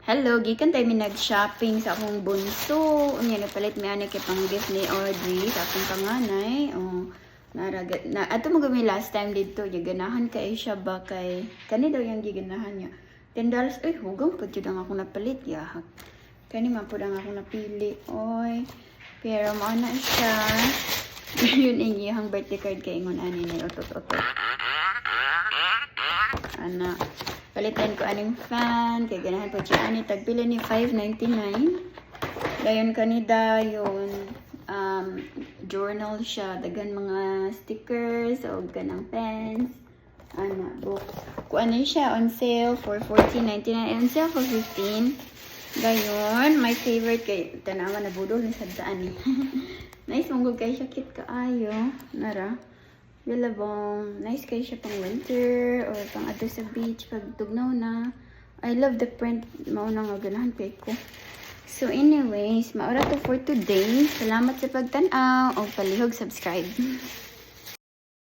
Hello, gikan tayo nag-shopping sa akong bunso. Unya napalit mi ani kay pang gift ni Audrey sa akong panganay. Oh, ato mo gami last time dito, ganahan kay siya ba kay kani daw yung giganahan niya. $10. Ay, hugang pud jud ang ako napalit ya. Kani man pud ang ako napili. Oy. Pero mo na siya. Yun ang iyang birthday card kay ingon ani na utot-utot. Ana. Palitan ko aning fan, kaya ganahan po siya ani, tagpila ni $5.99. Dayon kanida yun, journal siya, dagan mga stickers, o ganang pens, book. Kung ano siya, on sale for $14.99, on sale for $15. Dayon, my favorite kay, tanawa na budol ni sadaan eh. Nice mong kay siya, cute kaayo, nara. Bilabong, nice kayo siya pang winter or pang adto sa beach pag tugnaw na. I love the print, mauna nga ganahan kay ko. So anyways, maura to for today. Salamat sa pagtanaw o palihog subscribe.